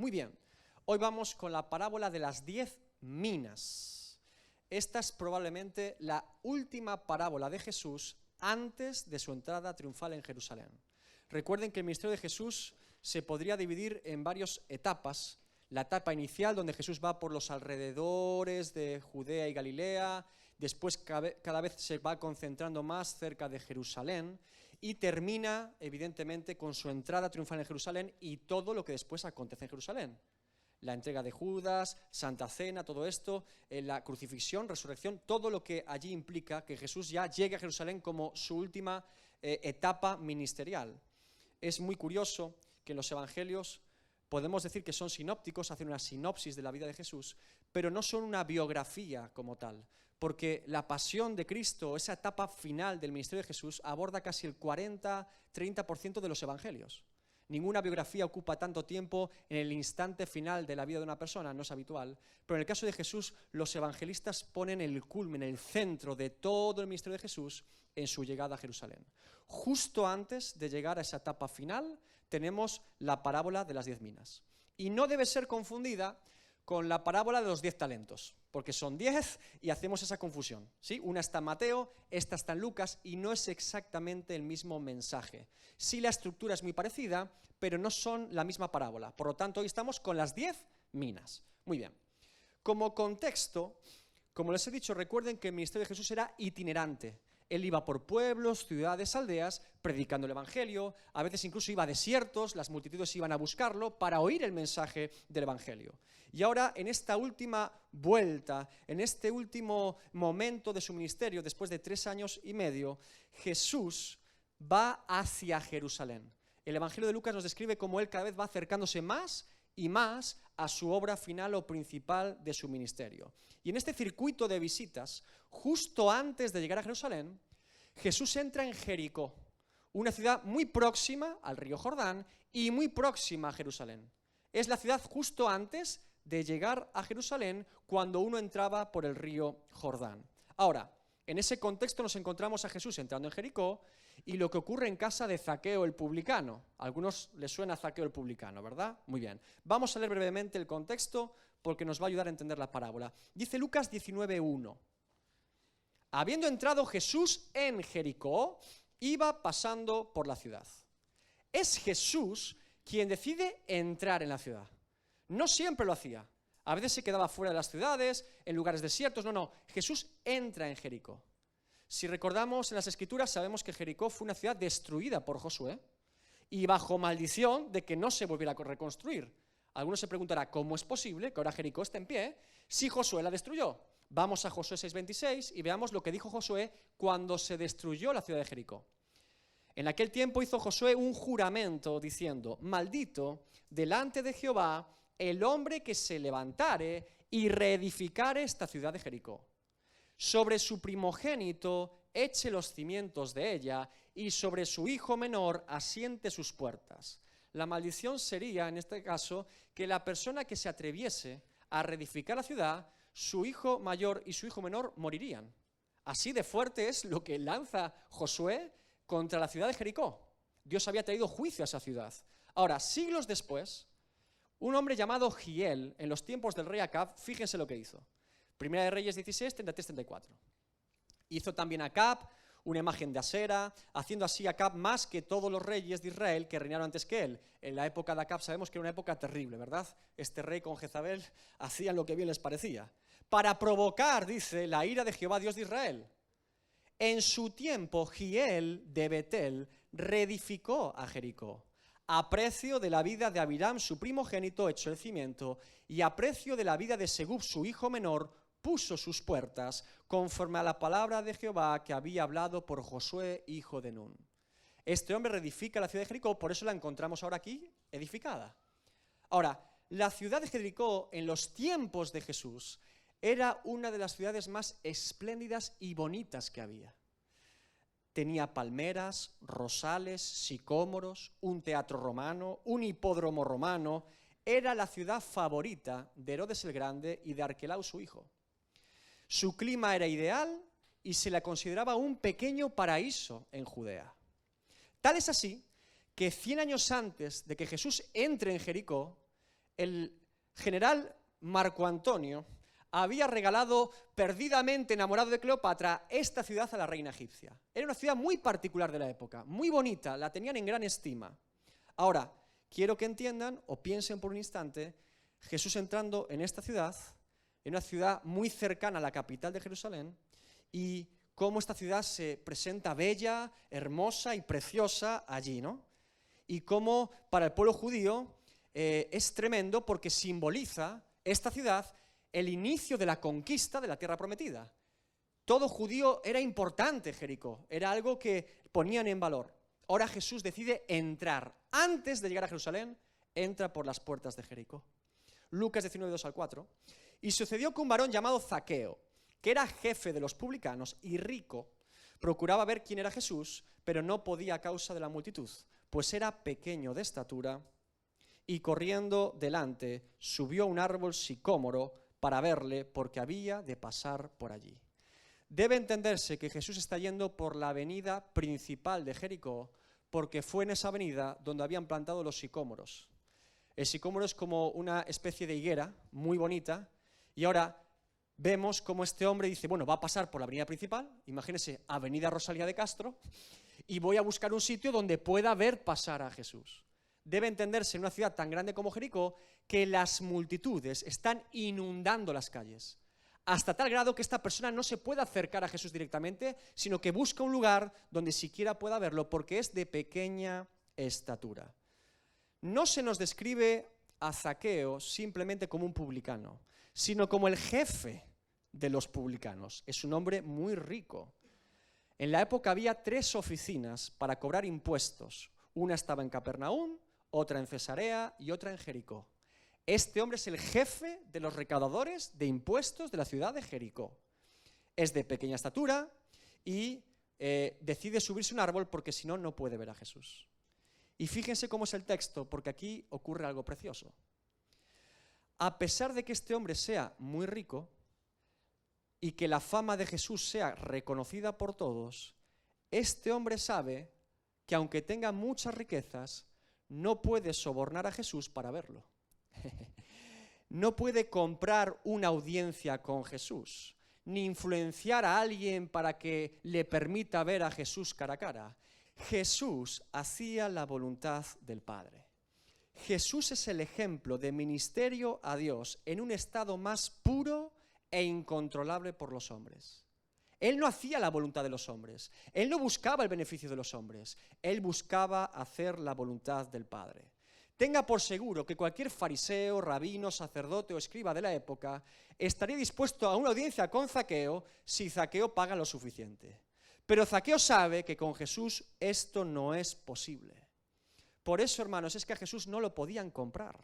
Muy bien, hoy vamos con la parábola de las 10 minas. Esta es probablemente la última parábola de Jesús antes de su entrada triunfal en Jerusalén. Recuerden que el ministerio de Jesús se podría dividir en varias etapas. La etapa inicial, donde Jesús va por los alrededores de Judea y Galilea, después cada vez se va concentrando más cerca de Jerusalén y termina, evidentemente, con su entrada triunfal en Jerusalén y todo lo que después acontece en Jerusalén. La entrega de Judas, Santa Cena, todo esto, la crucifixión, resurrección, todo lo que allí implica que Jesús ya llegue a Jerusalén como su última etapa ministerial. Es muy curioso que en los evangelios podemos decir que son sinópticos, hacen una sinopsis de la vida de Jesús, pero no son una biografía como tal, porque la pasión de Cristo, esa etapa final del ministerio de Jesús, aborda casi el 40-30% de los evangelios. Ninguna biografía ocupa tanto tiempo en el instante final de la vida de una persona, no es habitual, pero en el caso de Jesús, los evangelistas ponen el culmen, el centro de todo el ministerio de Jesús en su llegada a Jerusalén. Justo antes de llegar a esa etapa final, tenemos la parábola de las 10 minas. Y no debe ser confundida con la parábola de los 10 talentos, porque son 10 y hacemos esa confusión, ¿sí? Una está en Mateo, esta está en Lucas y no es exactamente el mismo mensaje. Sí, la estructura es muy parecida, pero no son la misma parábola. Por lo tanto, hoy estamos con las 10 minas. Muy bien. Como contexto, como les he dicho, recuerden que el ministerio de Jesús era itinerante. Él iba por pueblos, ciudades, aldeas, predicando el evangelio, a veces incluso iba a desiertos, las multitudes iban a buscarlo para oír el mensaje del evangelio. Y ahora, en esta última vuelta, en este último momento de su ministerio, después de 3 años y medio, Jesús va hacia Jerusalén. El evangelio de Lucas nos describe cómo él cada vez va acercándose más y más a su obra final o principal de su ministerio. Y en este circuito de visitas, justo antes de llegar a Jerusalén, Jesús entra en Jericó, una ciudad muy próxima al río Jordán y muy próxima a Jerusalén. Es la ciudad justo antes de llegar a Jerusalén cuando uno entraba por el río Jordán. Ahora, en ese contexto nos encontramos a Jesús entrando en Jericó y lo que ocurre en casa de Zaqueo el publicano. A algunos les suena Zaqueo el publicano, ¿verdad? Muy bien. Vamos a leer brevemente el contexto porque nos va a ayudar a entender la parábola. Dice Lucas 19:1. Habiendo entrado Jesús en Jericó, iba pasando por la ciudad. Es Jesús quien decide entrar en la ciudad. No siempre lo hacía. A veces se quedaba fuera de las ciudades, en lugares desiertos. No. Jesús entra en Jericó. Si recordamos en las Escrituras, sabemos que Jericó fue una ciudad destruida por Josué y bajo maldición de que no se volviera a reconstruir. Algunos se preguntarán, ¿cómo es posible que ahora Jericó esté en pie si Josué la destruyó? Vamos a Josué 6:26 y veamos lo que dijo Josué cuando se destruyó la ciudad de Jericó. En aquel tiempo hizo Josué un juramento diciendo, maldito delante de Jehová el hombre que se levantare y reedificare esta ciudad de Jericó. Sobre su primogénito eche los cimientos de ella y sobre su hijo menor asiente sus puertas. La maldición sería, en este caso, que la persona que se atreviese a reedificar la ciudad, su hijo mayor y su hijo menor morirían. Así de fuerte es lo que lanza Josué contra la ciudad de Jericó. Dios había traído juicio a esa ciudad. Ahora, siglos después, un hombre llamado Giel, en los tiempos del rey Acab, fíjense lo que hizo. Primera de Reyes 16, 33-34. Hizo también Acab una imagen de Asera, haciendo así Acab más que todos los reyes de Israel que reinaron antes que él. En la época de Acab sabemos que era una época terrible, ¿verdad? Este rey con Jezabel hacían lo que bien les parecía. Para provocar, dice, la ira de Jehová, Dios de Israel. En su tiempo, Giel de Betel reedificó a Jericó. A precio de la vida de Abiram, su primogénito, echó el cimiento, y a precio de la vida de Segub, su hijo menor, puso sus puertas, conforme a la palabra de Jehová que había hablado por Josué, hijo de Nun. Este hombre reedifica la ciudad de Jericó, por eso la encontramos ahora aquí, edificada. Ahora, la ciudad de Jericó, en los tiempos de Jesús, era una de las ciudades más espléndidas y bonitas que había. Tenía palmeras, rosales, sicómoros, un teatro romano, un hipódromo romano. Era la ciudad favorita de Herodes el Grande y de Arquelao su hijo. Su clima era ideal y se la consideraba un pequeño paraíso en Judea. Tal es así que 100 años antes de que Jesús entre en Jericó, El general Marco Antonio había regalado, perdidamente enamorado de Cleopatra, esta ciudad a la reina egipcia. Era una ciudad muy particular de la época, muy bonita, la tenían en gran estima. Ahora, quiero que entiendan o piensen por un instante, Jesús entrando en esta ciudad, en una ciudad muy cercana a la capital de Jerusalén, y cómo esta ciudad se presenta bella, hermosa y preciosa allí, ¿no? Y cómo para el pueblo judío es tremendo porque simboliza esta ciudad el inicio de la conquista de la tierra prometida. Todo judío era importante, Jericó, era algo que ponían en valor. Ahora Jesús decide entrar. Antes de llegar a Jerusalén, entra por las puertas de Jericó. Lucas 19, 2 al 4. Y sucedió que un varón llamado Zaqueo, que era jefe de los publicanos y rico, procuraba ver quién era Jesús, pero no podía a causa de la multitud, pues era pequeño de estatura, y corriendo delante subió a un árbol sicómoro para verle, porque había de pasar por allí. Debe entenderse que Jesús está yendo por la avenida principal de Jericó, porque fue en esa avenida donde habían plantado los sicómoros. El sicómoro es como una especie de higuera muy bonita, y ahora vemos cómo este hombre dice, bueno, va a pasar por la avenida principal, imagínense, avenida Rosalía de Castro, y voy a buscar un sitio donde pueda ver pasar a Jesús. Debe entenderse en una ciudad tan grande como Jericó que las multitudes están inundando las calles, hasta tal grado que esta persona no se puede acercar a Jesús directamente, sino que busca un lugar donde siquiera pueda verlo, porque es de pequeña estatura. No se nos describe a Zaqueo simplemente como un publicano, sino como el jefe de los publicanos. Es un hombre muy rico. En la época había 3 oficinas para cobrar impuestos. Una estaba en Capernaum, otra en Cesarea y otra en Jericó. Este hombre es el jefe de los recaudadores de impuestos de la ciudad de Jericó. Es de pequeña estatura y decide subirse a un árbol porque si no, no puede ver a Jesús. Y fíjense cómo es el texto, porque aquí ocurre algo precioso. A pesar de que este hombre sea muy rico y que la fama de Jesús sea reconocida por todos, este hombre sabe que aunque tenga muchas riquezas, no puede sobornar a Jesús para verlo. No puede comprar una audiencia con Jesús, ni influenciar a alguien para que le permita ver a Jesús cara a cara. Jesús hacía la voluntad del Padre. Jesús es el ejemplo de ministerio a Dios en un estado más puro e incontrolable por los hombres. Él no hacía la voluntad de los hombres, él no buscaba el beneficio de los hombres, él buscaba hacer la voluntad del Padre. Tenga por seguro que cualquier fariseo, rabino, sacerdote o escriba de la época estaría dispuesto a una audiencia con Zaqueo si Zaqueo paga lo suficiente. Pero Zaqueo sabe que con Jesús esto no es posible. Por eso, hermanos, es que a Jesús no lo podían comprar.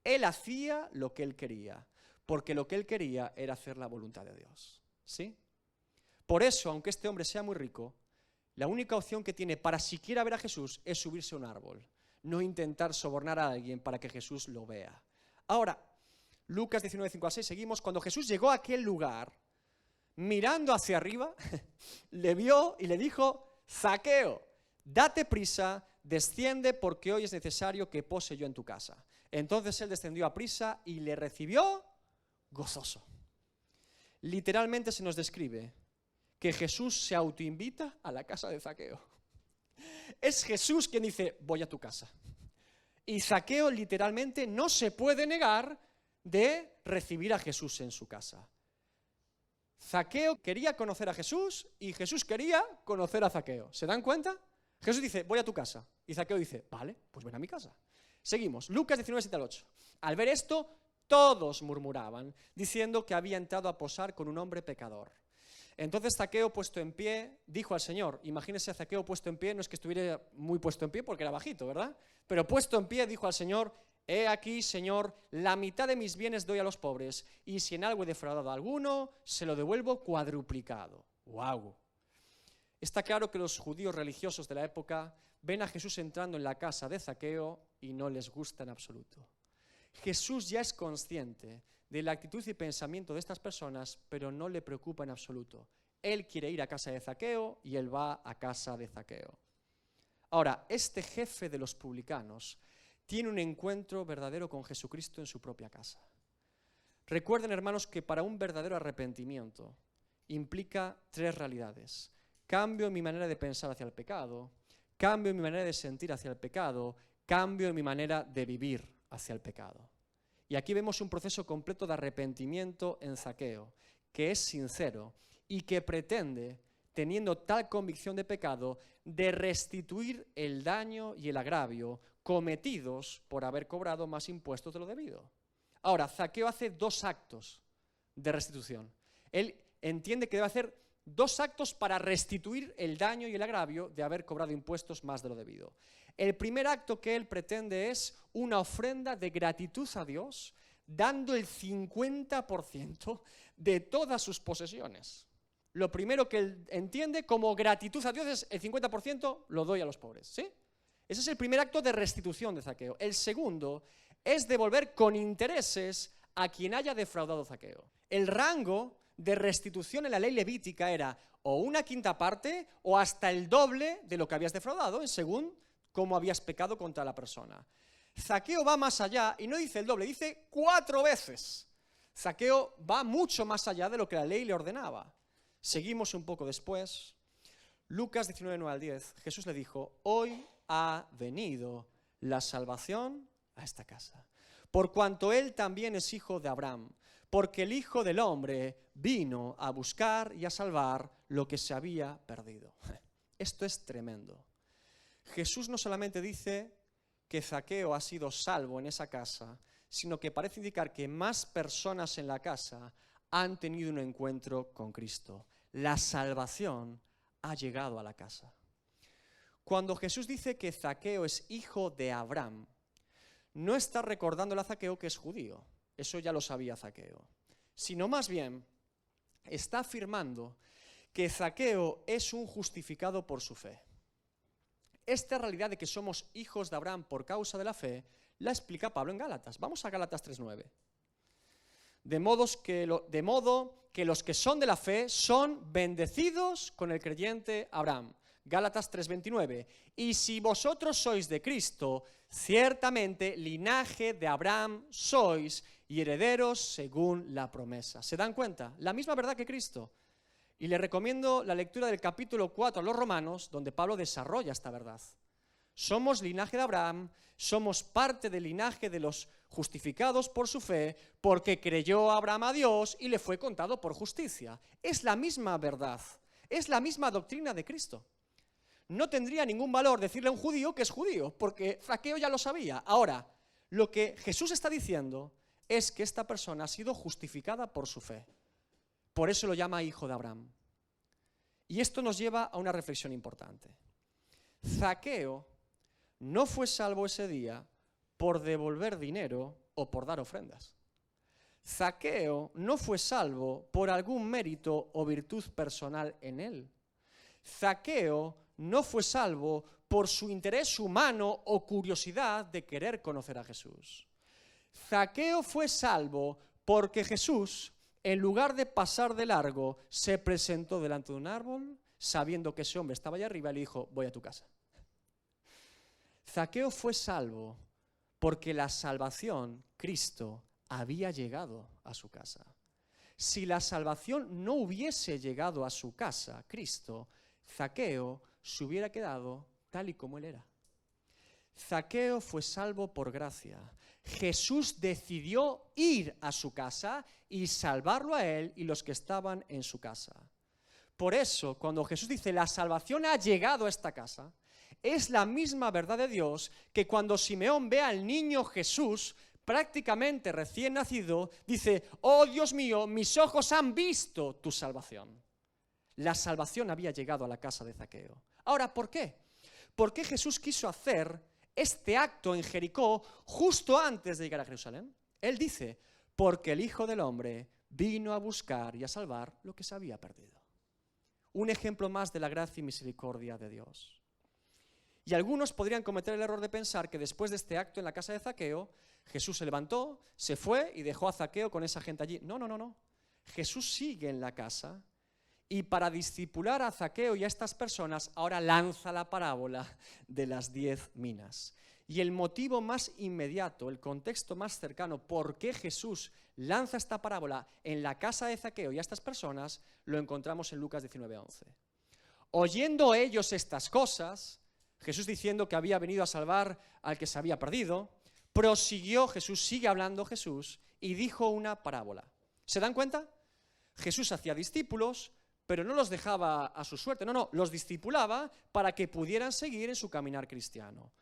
Él hacía lo que él quería, porque lo que él quería era hacer la voluntad de Dios. ¿Sí? Por eso, aunque este hombre sea muy rico, la única opción que tiene para siquiera ver a Jesús es subirse a un árbol, no intentar sobornar a alguien para que Jesús lo vea. Ahora, Lucas 19, 5 al 6, seguimos. Cuando Jesús llegó a aquel lugar, mirando hacia arriba, le vio y le dijo: Zaqueo, date prisa, desciende, porque hoy es necesario que pose yo en tu casa. Entonces él descendió a prisa y le recibió gozoso. Literalmente se nos describe que Jesús se autoinvita a la casa de Zaqueo. Es Jesús quien dice: voy a tu casa. Y Zaqueo literalmente no se puede negar de recibir a Jesús en su casa. Zaqueo quería conocer a Jesús y Jesús quería conocer a Zaqueo. ¿Se dan cuenta? Jesús dice: voy a tu casa. Y Zaqueo dice: vale, pues ven a mi casa. Seguimos, Lucas 19, 7 al 8. Al ver esto, todos murmuraban, diciendo que había entrado a posar con un hombre pecador. Entonces Zaqueo, puesto en pie, dijo al Señor. Imagínense a Zaqueo puesto en pie, no es que estuviera muy puesto en pie porque era bajito, ¿verdad? Pero puesto en pie dijo al Señor: he aquí, Señor, la mitad de mis bienes doy a los pobres, y si en algo he defraudado a alguno, se lo devuelvo cuadruplicado. ¡Wow! Está claro que los judíos religiosos de la época ven a Jesús entrando en la casa de Zaqueo y no les gusta en absoluto. Jesús ya es consciente de la actitud y pensamiento de estas personas, pero no le preocupa en absoluto. Él quiere ir a casa de Zaqueo y él va a casa de Zaqueo. Ahora, este jefe de los publicanos tiene un encuentro verdadero con Jesucristo en su propia casa. Recuerden, hermanos, que para un verdadero arrepentimiento implica 3 realidades. Cambio en mi manera de pensar hacia el pecado, cambio en mi manera de sentir hacia el pecado, cambio en mi manera de vivir hacia el pecado. Y aquí vemos un proceso completo de arrepentimiento en Zaqueo, que es sincero y que pretende, teniendo tal convicción de pecado, de restituir el daño y el agravio cometidos por haber cobrado más impuestos de lo debido. Ahora, Zaqueo hace 2 actos de restitución. Él entiende que debe hacer 2 actos para restituir el daño y el agravio de haber cobrado impuestos más de lo debido. El primer acto que él pretende es una ofrenda de gratitud a Dios, dando el 50% de todas sus posesiones. Lo primero que él entiende como gratitud a Dios es el 50% lo doy a los pobres, ¿sí? Ese es el primer acto de restitución de Zaqueo. El segundo es devolver con intereses a quien haya defraudado Zaqueo. El rango de restitución en la ley levítica era o una quinta parte o hasta el doble de lo que habías defraudado, según cómo habías pecado contra la persona. Zaqueo va más allá y no dice el doble, dice 4 veces. Zaqueo va mucho más allá de lo que la ley le ordenaba. Seguimos un poco después. Lucas 19, 9 al 10, Jesús le dijo: hoy ha venido la salvación a esta casa, por cuanto él también es hijo de Abraham, porque el Hijo del Hombre vino a buscar y a salvar lo que se había perdido. Esto es tremendo. Jesús no solamente dice que Zaqueo ha sido salvo en esa casa, sino que parece indicar que más personas en la casa han tenido un encuentro con Cristo. La salvación ha llegado a la casa. Cuando Jesús dice que Zaqueo es hijo de Abraham, no está recordándole a Zaqueo que es judío, eso ya lo sabía Zaqueo, sino más bien está afirmando que Zaqueo es un justificado por su fe. Esta realidad de que somos hijos de Abraham por causa de la fe, la explica Pablo en Gálatas. Vamos a Gálatas 3:9. De modo que los que son de la fe son bendecidos con el creyente Abraham. Gálatas 3:29. Y si vosotros sois de Cristo, ciertamente linaje de Abraham sois y herederos según la promesa. ¿Se dan cuenta? La misma verdad que Cristo. Y les recomiendo la lectura del capítulo 4 a los Romanos, donde Pablo desarrolla esta verdad. Somos linaje de Abraham, somos parte del linaje de los justificados por su fe, porque creyó Abraham a Dios y le fue contado por justicia. Es la misma verdad, es la misma doctrina de Cristo. No tendría ningún valor decirle a un judío que es judío, porque Zaqueo ya lo sabía. Ahora, lo que Jesús está diciendo es que esta persona ha sido justificada por su fe. Por eso lo llama hijo de Abraham. Y esto nos lleva a una reflexión importante. Zaqueo no fue salvo ese día por devolver dinero o por dar ofrendas. Zaqueo no fue salvo por algún mérito o virtud personal en él. Zaqueo no fue salvo por su interés humano o curiosidad de querer conocer a Jesús. Zaqueo fue salvo porque Jesús, en lugar de pasar de largo, se presentó delante de un árbol, sabiendo que ese hombre estaba allá arriba, y le dijo: voy a tu casa. Zaqueo fue salvo porque la salvación, Cristo, había llegado a su casa. Si la salvación no hubiese llegado a su casa, Cristo, Zaqueo se hubiera quedado tal y como él era. Zaqueo fue salvo por gracia. Jesús decidió ir a su casa y salvarlo a él y los que estaban en su casa. Por eso, cuando Jesús dice la salvación ha llegado a esta casa, es la misma verdad de Dios que cuando Simeón ve al niño Jesús prácticamente recién nacido, dice: oh Dios mío, mis ojos han visto tu salvación. La salvación había llegado a la casa de Zaqueo. Ahora, ¿por qué? ¿Por qué Jesús quiso hacer este acto en Jericó justo antes de llegar a Jerusalén? Él dice: porque el Hijo del Hombre vino a buscar y a salvar lo que se había perdido. Un ejemplo más de la gracia y misericordia de Dios. Y algunos podrían cometer el error de pensar que después de este acto en la casa de Zaqueo, Jesús se levantó, se fue y dejó a Zaqueo con esa gente allí. No. Jesús sigue en la casa y para discipular a Zaqueo y a estas personas ahora lanza la parábola de las 10 minas. Y el motivo más inmediato, el contexto más cercano, por qué Jesús lanza esta parábola en la casa de Zaqueo y a estas personas, lo encontramos en Lucas 19:11. Oyendo ellos estas cosas, Jesús diciendo que había venido a salvar al que se había perdido, prosiguió Jesús, sigue hablando Jesús, y dijo una parábola. ¿Se dan cuenta? Jesús hacía discípulos, pero no los dejaba a su suerte, no, los discipulaba para que pudieran seguir en su caminar cristiano.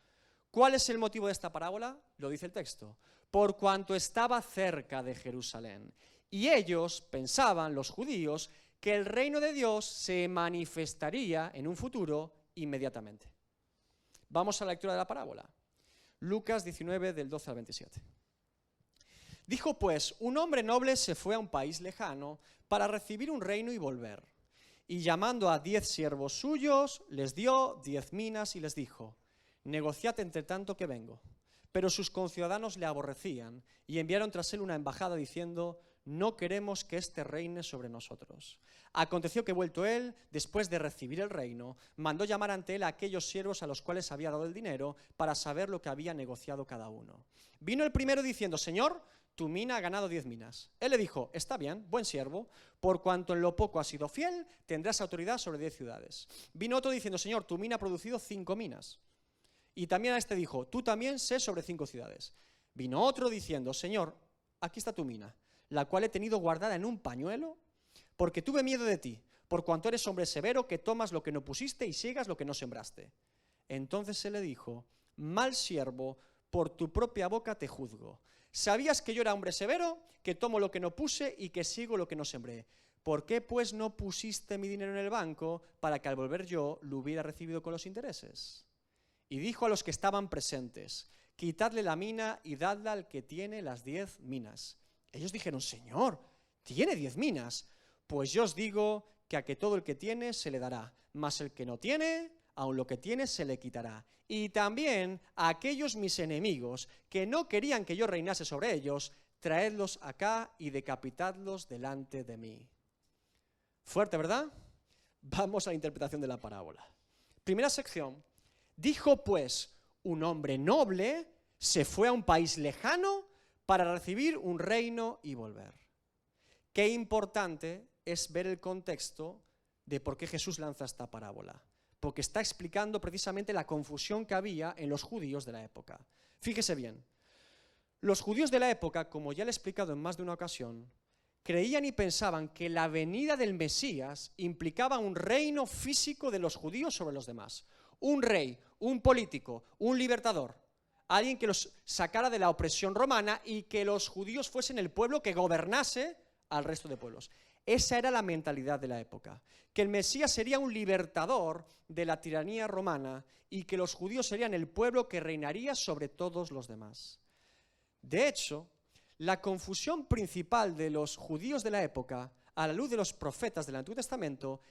¿Cuál es el motivo de esta parábola? Lo dice el texto. Por cuanto estaba cerca de Jerusalén. Y ellos pensaban, los judíos, que el reino de Dios se manifestaría en un futuro inmediatamente. Vamos a la lectura de la parábola. Lucas 19, del 12 al 27. Dijo pues, un hombre noble se fue a un país lejano para recibir un reino y volver. Y llamando a 10 siervos suyos, les dio 10 minas y les dijo: negociad entre tanto que vengo. Pero sus conciudadanos le aborrecían y enviaron tras él una embajada diciendo: no queremos que éste reine sobre nosotros. Aconteció que vuelto él, después de recibir el reino, mandó llamar ante él a aquellos siervos a los cuales había dado el dinero para saber lo que había negociado cada uno. Vino el primero diciendo: Señor, tu mina ha ganado 10 minas. Él le dijo: está bien, buen siervo, por cuanto en lo poco has sido fiel, tendrás autoridad sobre 10 ciudades. Vino otro diciendo: Señor, tu mina ha producido 5 minas. Y también a este dijo: tú también sé sobre 5 ciudades. Vino otro diciendo: Señor, aquí está tu mina, la cual he tenido guardada en un pañuelo, porque tuve miedo de ti, por cuanto eres hombre severo, que tomas lo que no pusiste y siegas lo que no sembraste. Entonces se le dijo: mal siervo, por tu propia boca te juzgo. ¿Sabías que yo era hombre severo, que tomo lo que no puse y que sigo lo que no sembré? ¿Por qué pues no pusiste mi dinero en el banco para que al volver yo lo hubiera recibido con los intereses? Y dijo a los que estaban presentes: quitadle la mina y dadla al que tiene las 10 minas. Ellos dijeron: Señor, ¿tiene 10 minas? Pues yo os digo que a que todo el que tiene se le dará, mas el que no tiene, aun lo que tiene se le quitará. Y también a aquellos mis enemigos que no querían que yo reinase sobre ellos, traedlos acá y decapitadlos delante de mí. Fuerte, ¿verdad? Vamos a la interpretación de la parábola. Primera sección. Dijo pues, un hombre noble se fue a un país lejano para recibir un reino y volver. Qué importante es ver el contexto de por qué Jesús lanza esta parábola, porque está explicando precisamente la confusión que había en los judíos de la época. Fíjese bien, los judíos de la época, como ya le he explicado en más de una ocasión, creían y pensaban que la venida del Mesías implicaba un reino físico de los judíos sobre los demás. Un rey, un político, un libertador, alguien que los sacara de la opresión romana y que los judíos fuesen el pueblo que gobernase al resto de pueblos. Esa era la mentalidad de la época, que el Mesías sería un libertador de la tiranía romana y que los judíos serían el pueblo que reinaría sobre todos los demás. De hecho, la confusión principal de los judíos de la época, a la luz de los profetas del Antiguo Testamento,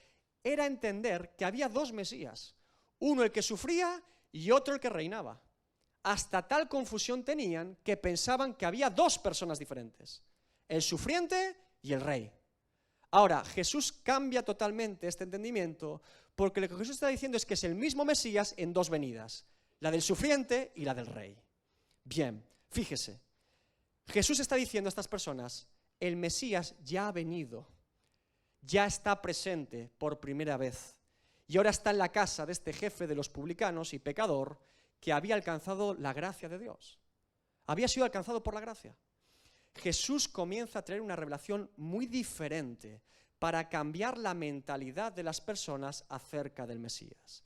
era entender que había 2 Mesías, uno el que sufría y otro el que reinaba. Hasta tal confusión tenían que pensaban que había 2 personas diferentes, el sufriente y el rey. Ahora, Jesús cambia totalmente este entendimiento porque lo que Jesús está diciendo es que es el mismo Mesías en 2 venidas, la del sufriente y la del rey. Bien, fíjese, Jesús está diciendo a estas personas: el Mesías ya ha venido, ya está presente por primera vez. Y ahora está en la casa de este jefe de los publicanos y pecador que había alcanzado la gracia de Dios. Había sido alcanzado por la gracia. Jesús comienza a traer una revelación muy diferente para cambiar la mentalidad de las personas acerca del Mesías.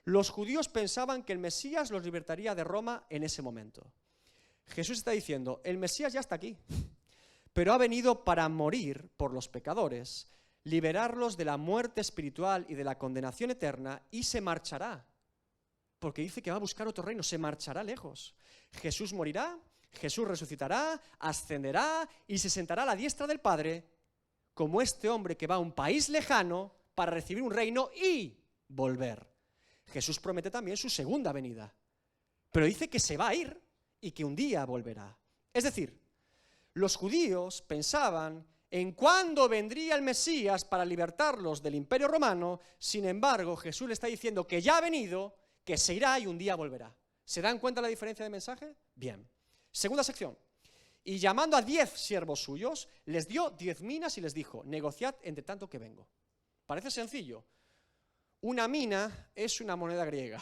Los judíos pensaban que el Mesías los libertaría de Roma en ese momento. Jesús está diciendo: el Mesías ya está aquí, pero ha venido para morir por los pecadores, liberarlos de la muerte espiritual y de la condenación eterna, y se marchará, porque dice que va a buscar otro reino, se marchará lejos. Jesús morirá, Jesús resucitará, ascenderá y se sentará a la diestra del Padre, como este hombre que va a un país lejano para recibir un reino y volver. Jesús promete también su segunda venida, pero dice que se va a ir y que un día volverá. Es decir, los judíos pensaban en cuándo vendría el Mesías para libertarlos del Imperio Romano. Sin embargo, Jesús le está diciendo que ya ha venido, que se irá y un día volverá. ¿Se dan cuenta la diferencia de mensaje? Bien. Segunda sección. Y llamando a 10 siervos suyos, les dio 10 minas y les dijo, negociad entre tanto que vengo. Parece sencillo. Una mina es una moneda griega.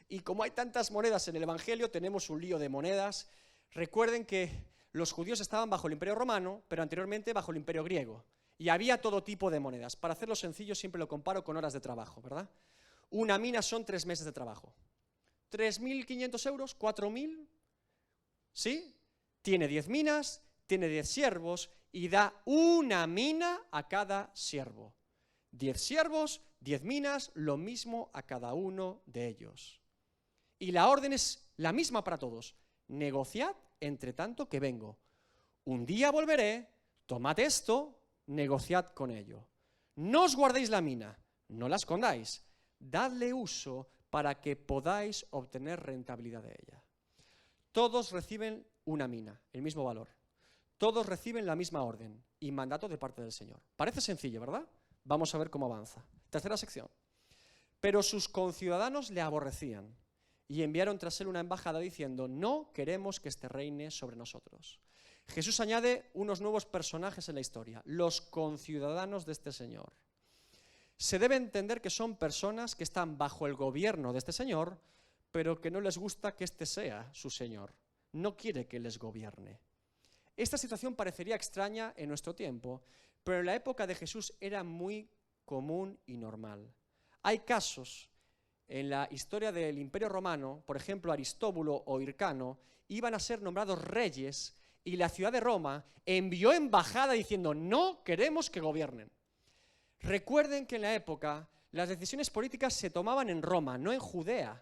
Y como hay tantas monedas en el Evangelio, tenemos un lío de monedas. Recuerden que los judíos estaban bajo el Imperio Romano, pero anteriormente bajo el Imperio Griego. Y había todo tipo de monedas. Para hacerlo sencillo siempre lo comparo con horas de trabajo, ¿verdad? Una mina son 3 meses de trabajo. 3.500 euros, 4.000, ¿sí? Tiene 10 minas, tiene 10 siervos y da una mina a cada siervo. 10 siervos, 10 minas, lo mismo a cada uno de ellos. Y la orden es la misma para todos. Negociad entre tanto que vengo. Un día volveré, tomad esto, negociad con ello. No os guardéis la mina, no la escondáis. Dadle uso para que podáis obtener rentabilidad de ella. Todos reciben una mina, el mismo valor. Todos reciben la misma orden y mandato de parte del Señor. Parece sencillo, ¿verdad? Vamos a ver cómo avanza. Tercera sección. Pero sus conciudadanos le aborrecían y enviaron tras él una embajada diciendo, no queremos que este reine sobre nosotros. Jesús añade unos nuevos personajes en la historia, los conciudadanos de este Señor. Se debe entender que son personas que están bajo el gobierno de este Señor, pero que no les gusta que este sea su Señor. No quiere que les gobierne. Esta situación parecería extraña en nuestro tiempo, pero en la época de Jesús era muy común y normal. Hay casos en la historia del Imperio Romano, por ejemplo Aristóbulo o Hircano, iban a ser nombrados reyes y la ciudad de Roma envió embajada diciendo no queremos que gobiernen. Recuerden que en la época las decisiones políticas se tomaban en Roma, no en Judea.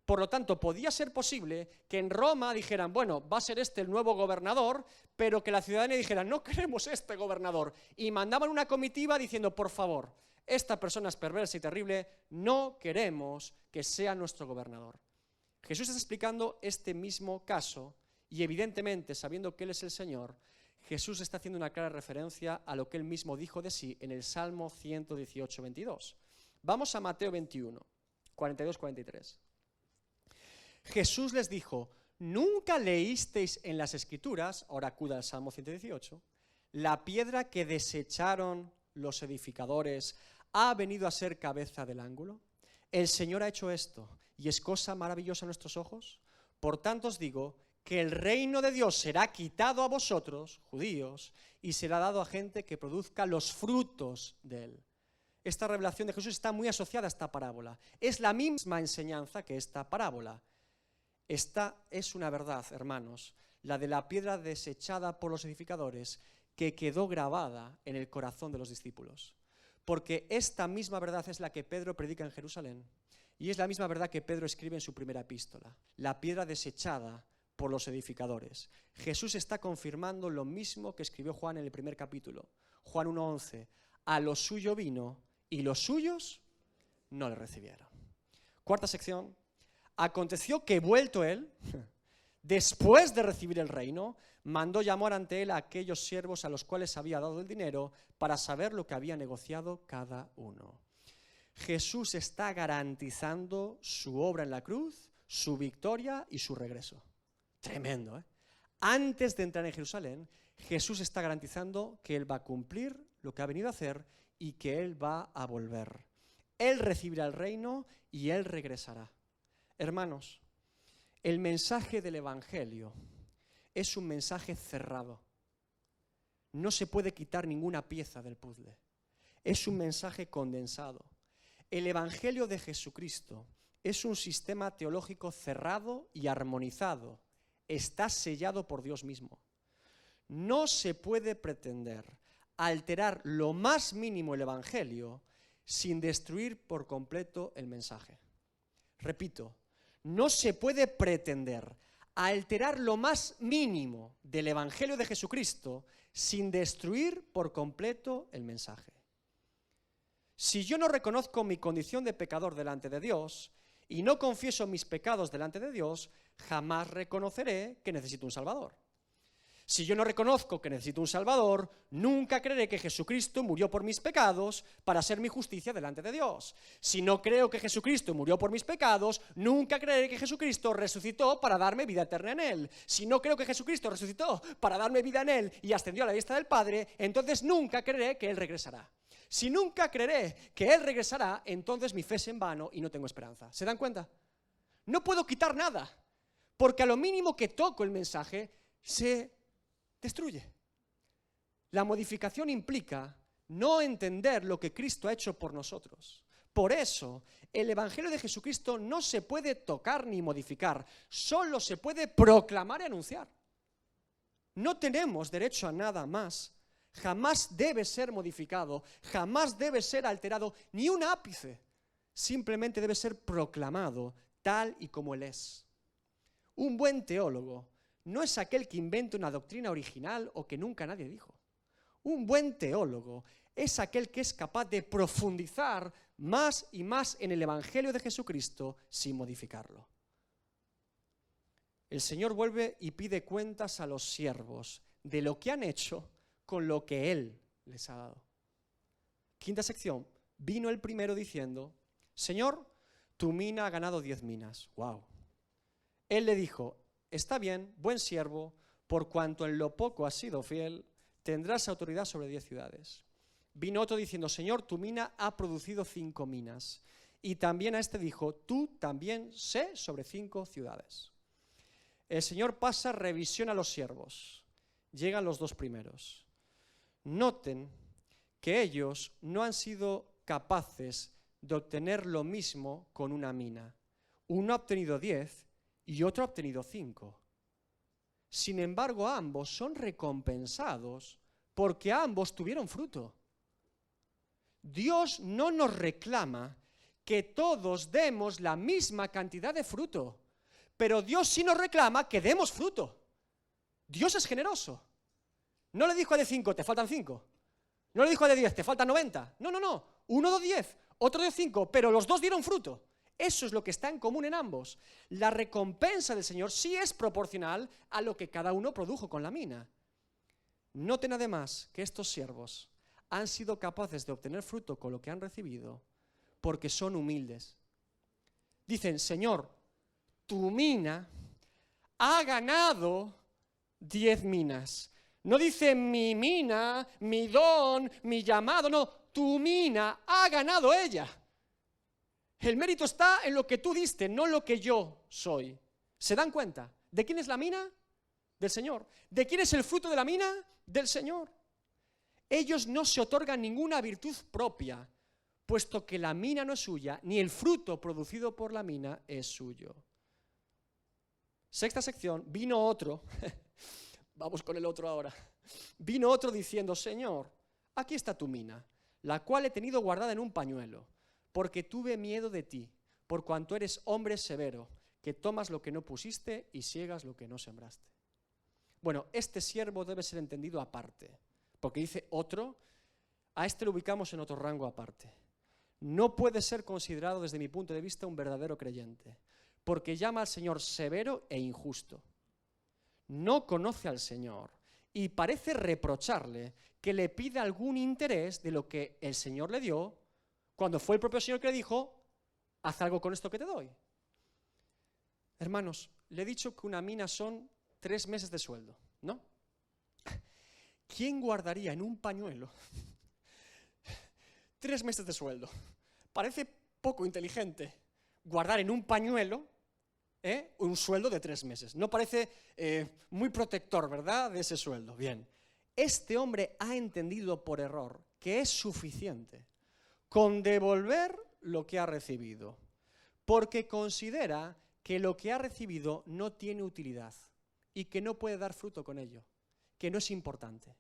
Por lo tanto, podía ser posible que en Roma dijeran, bueno, va a ser este el nuevo gobernador, pero que la ciudadanía dijera, no queremos este gobernador. Y mandaban una comitiva diciendo, por favor, esta persona es perversa y terrible, no queremos que sea nuestro gobernador. Jesús está explicando este mismo caso y evidentemente, sabiendo que Él es el Señor, Jesús está haciendo una clara referencia a lo que Él mismo dijo de sí en el Salmo 118, 22. Vamos a Mateo 21, 42, 43. Jesús les dijo, ¿nunca leísteis en las Escrituras, ahora acuda al Salmo 118, la piedra que desecharon los edificadores ha venido a ser cabeza del ángulo? El Señor ha hecho esto, y es cosa maravillosa a nuestros ojos. Por tanto os digo que el reino de Dios será quitado a vosotros, judíos, y será dado a gente que produzca los frutos de él. Esta revelación de Jesús está muy asociada a esta parábola. Es la misma enseñanza que esta parábola. Esta es una verdad, hermanos, la de la piedra desechada por los edificadores que quedó grabada en el corazón de los discípulos. Porque esta misma verdad es la que Pedro predica en Jerusalén y es la misma verdad que Pedro escribe en su primera epístola. La piedra desechada por los edificadores. Jesús está confirmando lo mismo que escribió Juan en el primer capítulo. Juan 1:11. A lo suyo vino y los suyos no le recibieron. Cuarta sección. Aconteció que vuelto él, después de recibir el reino, mandó llamar ante él a aquellos siervos a los cuales había dado el dinero para saber lo que había negociado cada uno. Jesús está garantizando su obra en la cruz, su victoria y su regreso. Tremendo, ¿eh? Antes de entrar en Jerusalén, Jesús está garantizando que Él va a cumplir lo que ha venido a hacer y que Él va a volver. Él recibirá el reino y Él regresará. Hermanos, el mensaje del Evangelio es un mensaje cerrado. No se puede quitar ninguna pieza del puzzle. Es un mensaje condensado. El Evangelio de Jesucristo es un sistema teológico cerrado y armonizado. Está sellado por Dios mismo. No se puede pretender alterar lo más mínimo el Evangelio sin destruir por completo el mensaje. Repito, no se puede pretender alterar lo más mínimo del Evangelio de Jesucristo sin destruir por completo el mensaje. Si yo no reconozco mi condición de pecador delante de Dios y no confieso mis pecados delante de Dios, jamás reconoceré que necesito un Salvador. Si yo no reconozco que necesito un Salvador, nunca creeré que Jesucristo murió por mis pecados para ser mi justicia delante de Dios. Si no creo que Jesucristo murió por mis pecados, nunca creeré que Jesucristo resucitó para darme vida eterna en Él. Si no creo que Jesucristo resucitó para darme vida en Él y ascendió a la diestra del Padre, entonces nunca creeré que Él regresará. Si nunca creeré que Él regresará, entonces mi fe es en vano y no tengo esperanza. ¿Se dan cuenta? No puedo quitar nada, porque a lo mínimo que toco el mensaje, se destruye. La modificación implica no entender lo que Cristo ha hecho por nosotros. Por eso, el Evangelio de Jesucristo no se puede tocar ni modificar, solo se puede proclamar y anunciar. No tenemos derecho a nada más. Jamás debe ser modificado, jamás debe ser alterado, ni un ápice. Simplemente debe ser proclamado tal y como Él es. Un buen teólogo no es aquel que inventa una doctrina original o que nunca nadie dijo. Un buen teólogo es aquel que es capaz de profundizar más y más en el Evangelio de Jesucristo sin modificarlo. El Señor vuelve y pide cuentas a los siervos de lo que han hecho con lo que Él les ha dado. Quinta sección. Vino el primero diciendo: Señor, tu mina ha ganado 10 minas. ¡Wow! Él le dijo: está bien, buen siervo, por cuanto en lo poco has sido fiel, tendrás autoridad sobre 10 ciudades. Vino otro diciendo: Señor, tu mina ha producido 5 minas. Y también a este dijo: tú también sé sobre 5 ciudades. El Señor pasa revisión a los siervos. Llegan los 2 primeros. Noten que ellos no han sido capaces de obtener lo mismo con una mina. Uno ha obtenido 10 y otro ha obtenido 5. Sin embargo, ambos son recompensados porque ambos tuvieron fruto. Dios no nos reclama que todos demos la misma cantidad de fruto, pero Dios sí nos reclama que demos fruto. Dios es generoso. No le dijo a de 5, te faltan 5. No le dijo a de 10, te faltan 90. No. Uno dio 10, otro dio 5, pero los dos dieron fruto. Eso es lo que está en común en ambos. La recompensa del Señor sí es proporcional a lo que cada uno produjo con la mina. Noten además que estos siervos han sido capaces de obtener fruto con lo que han recibido porque son humildes. Dicen: Señor, tu mina ha ganado 10 minas. No dice mi mina, mi don, mi llamado, no, tu mina ha ganado ella. El mérito está en lo que tú diste, no en lo que yo soy. ¿Se dan cuenta? ¿De quién es la mina? Del Señor. ¿De quién es el fruto de la mina? Del Señor. Ellos no se otorgan ninguna virtud propia, puesto que la mina no es suya, ni el fruto producido por la mina es suyo. Sexta sección. Vino otro. Vamos con el otro ahora. Vino otro diciendo: Señor, aquí está tu mina, la cual he tenido guardada en un pañuelo, porque tuve miedo de ti, por cuanto eres hombre severo, que tomas lo que no pusiste y siegas lo que no sembraste. Bueno, este siervo debe ser entendido aparte, porque dice otro, a este lo ubicamos en otro rango aparte. No puede ser considerado desde mi punto de vista un verdadero creyente, porque llama al Señor severo e injusto. No conoce al Señor y parece reprocharle que le pida algún interés de lo que el Señor le dio, cuando fue el propio Señor que le dijo: haz algo con esto que te doy. Hermanos, le he dicho que una mina son 3 meses de sueldo, ¿no? ¿Quién guardaría en un pañuelo 3 meses de sueldo? Parece poco inteligente guardar en un pañuelo un sueldo de 3 meses. No parece muy protector, ¿verdad?, de ese sueldo. Bien, este hombre ha entendido por error que es suficiente con devolver lo que ha recibido, porque considera que lo que ha recibido no tiene utilidad y que no puede dar fruto con ello, que no es importante.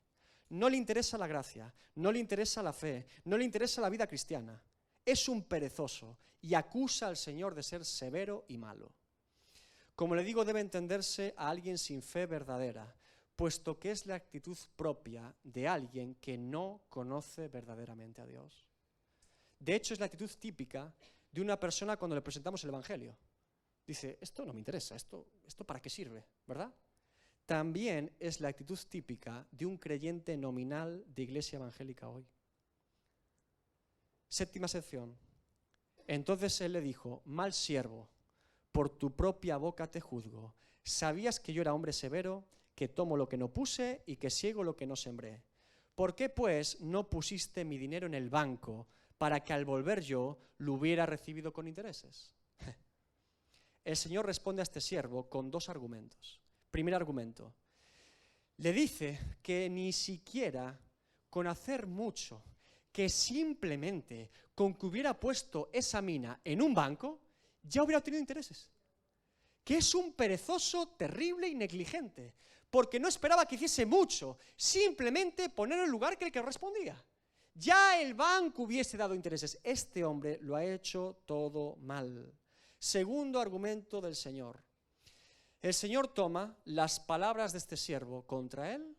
No le interesa la gracia, no le interesa la fe, no le interesa la vida cristiana. Es un perezoso y acusa al Señor de ser severo y malo. Como le digo, debe entenderse a alguien sin fe verdadera, puesto que es la actitud propia de alguien que no conoce verdaderamente a Dios. De hecho, es la actitud típica de una persona cuando le presentamos el Evangelio. Dice: esto no me interesa, esto ¿para qué sirve? ¿Verdad? también es la actitud típica de un creyente nominal de iglesia evangélica hoy. Séptima sección. Entonces él le dijo: mal siervo, por tu propia boca te juzgo. ¿Sabías que yo era hombre severo, que tomo lo que no puse y que siego lo que no sembré? ¿Por qué, pues, no pusiste mi dinero en el banco para que al volver yo lo hubiera recibido con intereses? El Señor responde a este siervo con dos argumentos. Primer argumento, le dice que ni siquiera con hacer mucho, que simplemente con que hubiera puesto esa mina en un banco, ya hubiera obtenido intereses. Que es un perezoso terrible y negligente, porque no esperaba que hiciese mucho, simplemente poner el lugar que le correspondía. Ya el banco hubiese dado intereses. Este hombre lo ha hecho todo mal. Segundo argumento del Señor. El Señor toma las palabras de este siervo contra él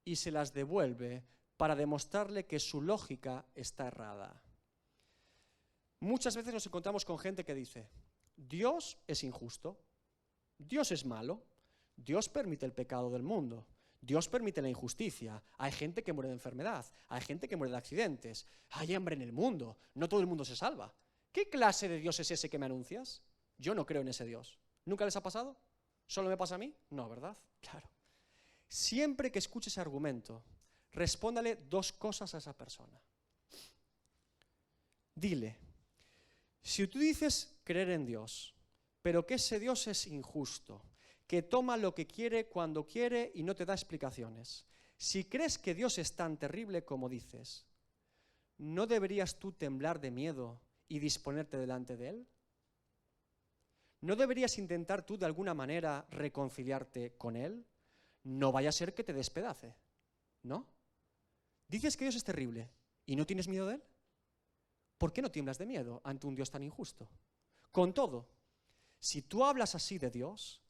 y se las devuelve para demostrarle que su lógica está errada. Muchas veces nos encontramos con gente que dice: Dios es injusto, Dios es malo, Dios permite el pecado del mundo, Dios permite la injusticia, hay gente que muere de enfermedad, hay gente que muere de accidentes, hay hambre en el mundo, no todo el mundo se salva. ¿Qué clase de Dios es ese que me anuncias? Yo no creo en ese Dios. ¿Nunca les ha pasado? ¿Solo me pasa a mí? No, ¿verdad? Claro. Siempre que escuche ese argumento, respóndale dos cosas a esa persona. Dile: si tú dices creer en Dios, pero que ese Dios es injusto, que toma lo que quiere cuando quiere y no te da explicaciones, si crees que Dios es tan terrible como dices, ¿no deberías tú temblar de miedo y disponerte delante de Él? ¿No deberías intentar tú de alguna manera reconciliarte con Él? No vaya a ser que te despedace, ¿no? Dices que Dios es terrible y no tienes miedo de Él. ¿Por qué no tiemblas de miedo ante un Dios tan injusto? Con todo, si tú hablas así de Dios,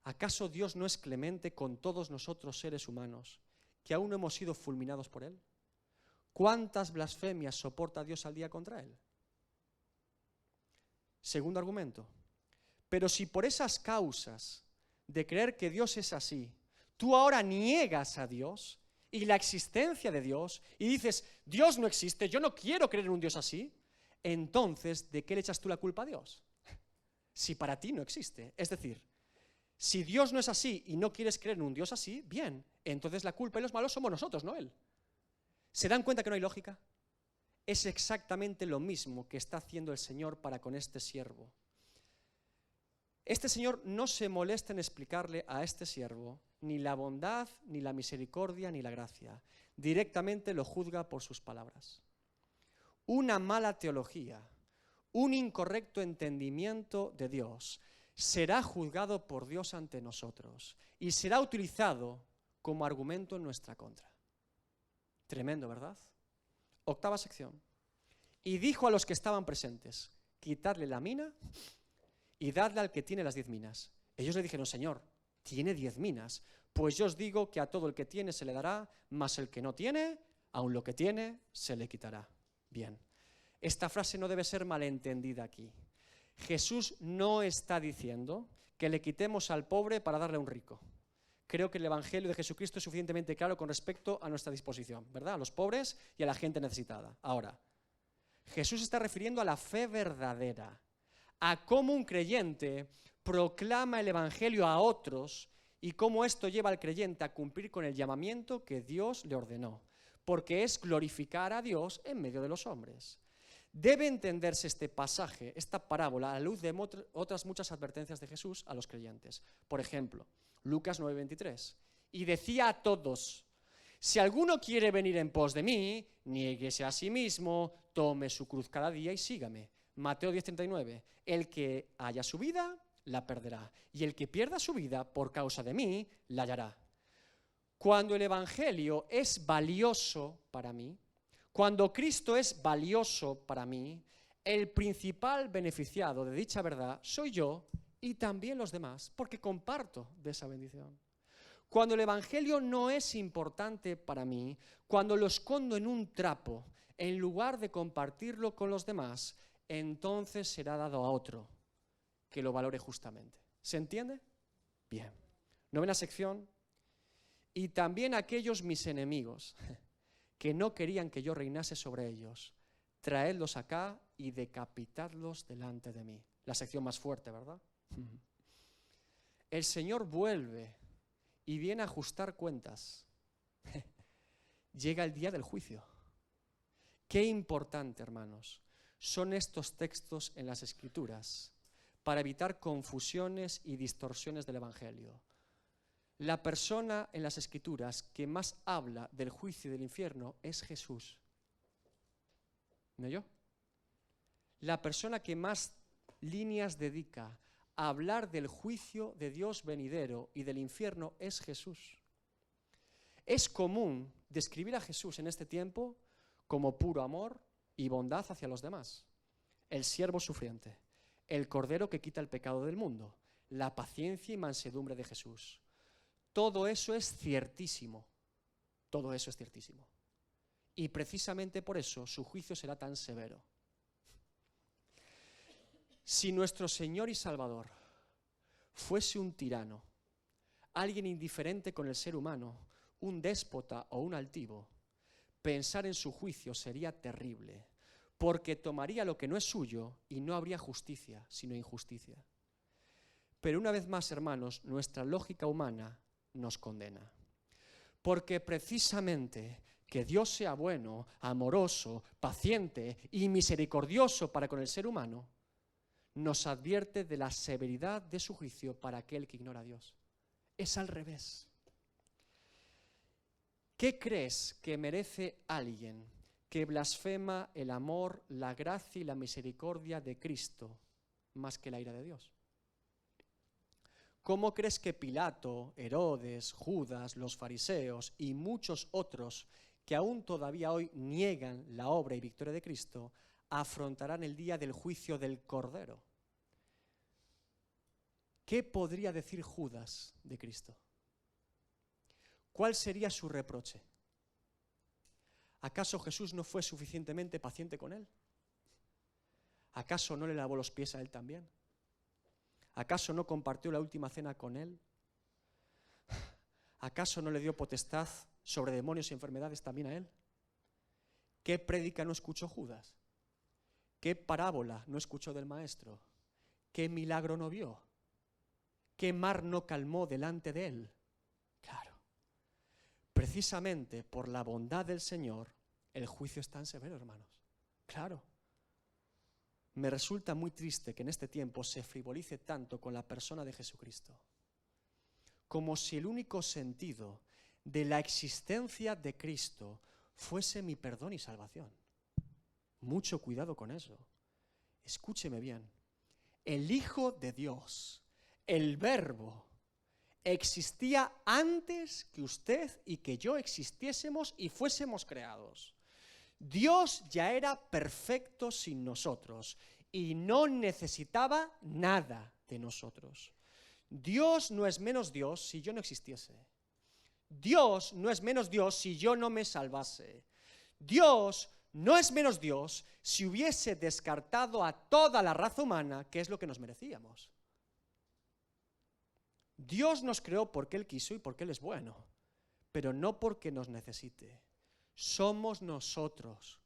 ¿acaso Dios no es clemente con todos nosotros seres humanos, que aún no hemos sido fulminados por Él? ¿Cuántas blasfemias soporta Dios al día contra Él? Segundo argumento. Pero si por esas causas de creer que Dios es así, tú ahora niegas a Dios y la existencia de Dios y dices: Dios no existe, yo no quiero creer en un Dios así, entonces, ¿de qué le echas tú la culpa a Dios? Si para ti no existe. Es decir, si Dios no es así y no quieres creer en un Dios así, bien, entonces la culpa y los malos somos nosotros, no Él. ¿Se dan cuenta que no hay lógica? Es exactamente lo mismo que está haciendo el Señor para con este siervo. Este Señor no se molesta en explicarle a este siervo ni la bondad, ni la misericordia, ni la gracia. Directamente lo juzga por sus palabras. Una mala teología, un incorrecto entendimiento de Dios será juzgado por Dios ante nosotros y será utilizado como argumento en nuestra contra. Tremendo, ¿verdad? Octava sección. Y dijo a los que estaban presentes: quitadle la mina y dadle al que tiene las 10 minas. Ellos le dijeron: Señor, tiene 10 minas. Pues yo os digo que a todo el que tiene se le dará, mas el que no tiene, aun lo que tiene, se le quitará. Bien, esta frase no debe ser malentendida aquí. Jesús no está diciendo que le quitemos al pobre para darle a un rico. Creo que el Evangelio de Jesucristo es suficientemente claro con respecto a nuestra disposición, ¿verdad? A los pobres y a la gente necesitada. Ahora, Jesús se está refiriendo a la fe verdadera, a cómo un creyente proclama el Evangelio a otros y cómo esto lleva al creyente a cumplir con el llamamiento que Dios le ordenó, porque es glorificar a Dios en medio de los hombres. Debe entenderse este pasaje, esta parábola, a la luz de otras muchas advertencias de Jesús a los creyentes. Por ejemplo, Lucas 9:23. Y decía a todos: si alguno quiere venir en pos de mí, niéguese a sí mismo, tome su cruz cada día y sígame. Mateo 10:39. El que haya su vida, la perderá. Y el que pierda su vida por causa de mí, la hallará. Cuando el Evangelio es valioso para mí, cuando Cristo es valioso para mí, el principal beneficiado de dicha verdad soy yo y también los demás, porque comparto de esa bendición. Cuando el Evangelio no es importante para mí, cuando lo escondo en un trapo, en lugar de compartirlo con los demás, entonces será dado a otro que lo valore justamente. ¿Se entiende? Bien. Novena sección, y también aquellos mis enemigos, que no querían que yo reinase sobre ellos, traedlos acá y decapitadlos delante de mí. La sección más fuerte, ¿verdad? El Señor vuelve y viene a ajustar cuentas. Llega el día del juicio. Qué importante, hermanos, son estos textos en las Escrituras para evitar confusiones y distorsiones del Evangelio. La persona en las Escrituras que más habla del juicio y del infierno es Jesús. ¿Me oyó? La persona que más líneas dedica a hablar del juicio de Dios venidero y del infierno es Jesús. Es común describir a Jesús en este tiempo como puro amor y bondad hacia los demás, el siervo sufriente, el cordero que quita el pecado del mundo, la paciencia y mansedumbre de Jesús. Todo eso es ciertísimo, todo eso es ciertísimo. Y precisamente por eso su juicio será tan severo. Si nuestro Señor y Salvador fuese un tirano, alguien indiferente con el ser humano, un déspota o un altivo, pensar en su juicio sería terrible, porque tomaría lo que no es suyo y no habría justicia, sino injusticia. Pero una vez más, hermanos, nuestra lógica humana nos condena. Porque precisamente que Dios sea bueno, amoroso, paciente y misericordioso para con el ser humano, nos advierte de la severidad de su juicio para aquel que ignora a Dios. Es al revés. ¿Qué crees que merece alguien que blasfema el amor, la gracia y la misericordia de Cristo más que la ira de Dios? ¿Cómo crees que Pilato, Herodes, Judas, los fariseos y muchos otros que aún todavía hoy niegan la obra y victoria de Cristo afrontarán el día del juicio del Cordero? ¿Qué podría decir Judas de Cristo? ¿Cuál sería su reproche? ¿Acaso Jesús no fue suficientemente paciente con él? ¿Acaso no le lavó los pies a él también? ¿Acaso no compartió la última cena con él? ¿Acaso no le dio potestad sobre demonios y enfermedades también a él? ¿Qué prédica no escuchó Judas? ¿Qué parábola no escuchó del Maestro? ¿Qué milagro no vio? ¿Qué mar no calmó delante de él? Claro, precisamente por la bondad del Señor, el juicio es tan severo, hermanos. Claro. Me resulta muy triste que en este tiempo se frivolice tanto con la persona de Jesucristo, como si el único sentido de la existencia de Cristo fuese mi perdón y salvación. Mucho cuidado con eso. Escúcheme bien. El Hijo de Dios, el Verbo, existía antes que usted y que yo existiésemos y fuésemos creados. Dios ya era perfecto sin nosotros y no necesitaba nada de nosotros. Dios no es menos Dios si yo no existiese. Dios no es menos Dios si yo no me salvase. Dios no es menos Dios si hubiese descartado a toda la raza humana, que es lo que nos merecíamos. Dios nos creó porque Él quiso y porque Él es bueno, pero no porque nos necesite. Somos nosotros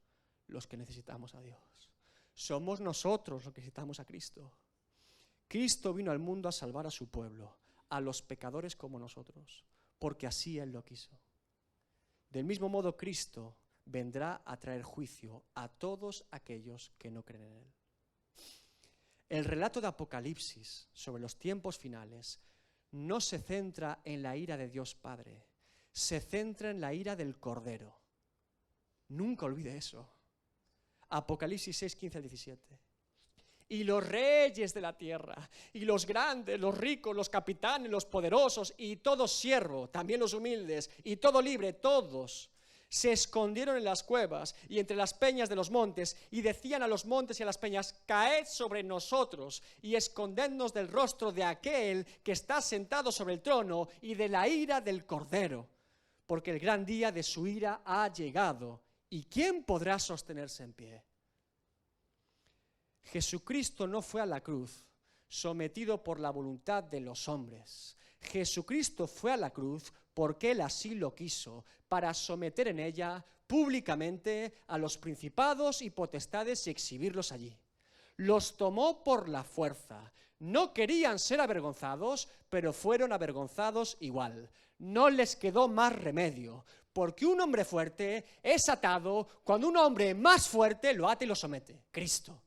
los que necesitamos a Dios. Somos nosotros los que necesitamos a Cristo. Cristo vino al mundo a salvar a su pueblo, a los pecadores como nosotros, porque así Él lo quiso. Del mismo modo, Cristo vendrá a traer juicio a todos aquellos que no creen en Él. El relato de Apocalipsis sobre los tiempos finales no se centra en la ira de Dios Padre, se centra en la ira del Cordero. Nunca olvide eso. Apocalipsis 6, 15 al 17. Y los reyes de la tierra, y los grandes, los ricos, los capitanes, los poderosos, y todo siervo, también los humildes, y todo libre, todos se escondieron en las cuevas y entre las peñas de los montes, y decían a los montes y a las peñas: caed sobre nosotros y escondednos del rostro de aquel que está sentado sobre el trono y de la ira del Cordero, porque el gran día de su ira ha llegado. ¿Y quién podrá sostenerse en pie? Jesucristo no fue a la cruz sometido por la voluntad de los hombres. Jesucristo fue a la cruz porque Él así lo quiso, para someter en ella públicamente a los principados y potestades y exhibirlos allí. Los tomó por la fuerza. No querían ser avergonzados, pero fueron avergonzados igual. No les quedó más remedio, porque un hombre fuerte es atado cuando un hombre más fuerte lo ata y lo somete. Cristo.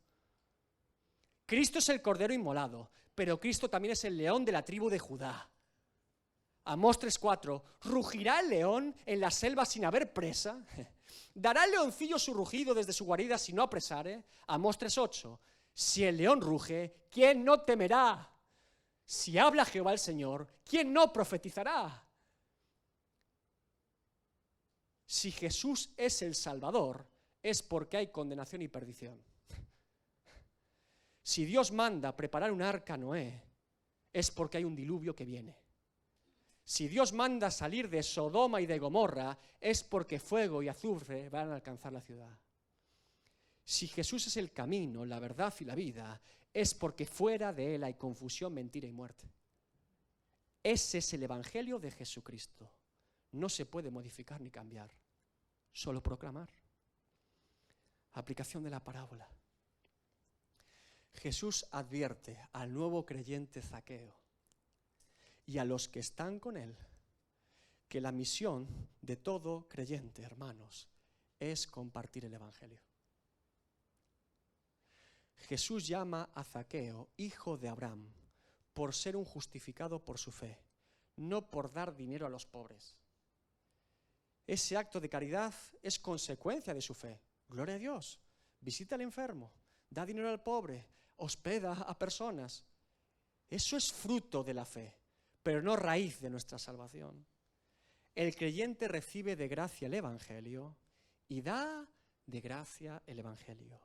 Cristo es el Cordero inmolado, pero Cristo también es el león de la tribu de Judá. Amós 3:4, ¿rugirá el león en la selva sin haber presa? ¿Dará el leoncillo su rugido desde su guarida si no apresare? Amós 3:8, si el león ruge, ¿quién no temerá? Si habla Jehová el Señor, ¿quién no profetizará? Si Jesús es el Salvador, es porque hay condenación y perdición. Si Dios manda preparar un arca a Noé, es porque hay un diluvio que viene. Si Dios manda salir de Sodoma y de Gomorra, es porque fuego y azufre van a alcanzar la ciudad. Si Jesús es el camino, la verdad y la vida, es porque fuera de Él hay confusión, mentira y muerte. Ese es el Evangelio de Jesucristo. No se puede modificar ni cambiar, solo proclamar. Aplicación de la parábola. Jesús advierte al nuevo creyente Zaqueo y a los que están con él que la misión de todo creyente, hermanos, es compartir el Evangelio. Jesús llama a Zaqueo hijo de Abraham por ser un justificado por su fe, no por dar dinero a los pobres. Ese acto de caridad es consecuencia de su fe. Gloria a Dios. Visita al enfermo, da dinero al pobre, hospeda a personas. Eso es fruto de la fe, pero no raíz de nuestra salvación. El creyente recibe de gracia el Evangelio y da de gracia el Evangelio.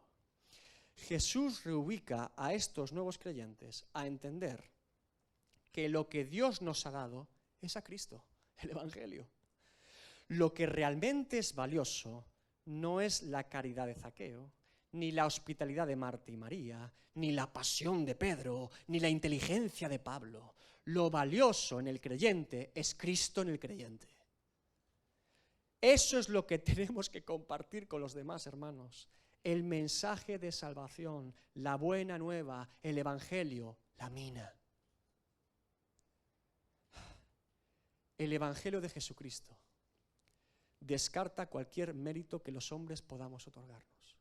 Jesús reubica a estos nuevos creyentes a entender que lo que Dios nos ha dado es a Cristo, el Evangelio. Lo que realmente es valioso no es la caridad de Zaqueo, ni la hospitalidad de Marta y María, ni la pasión de Pedro, ni la inteligencia de Pablo. Lo valioso en el creyente es Cristo en el creyente. Eso es lo que tenemos que compartir con los demás, hermanos. El mensaje de salvación, la buena nueva, el Evangelio, la mina. El Evangelio de Jesucristo descarta cualquier mérito que los hombres podamos otorgarnos.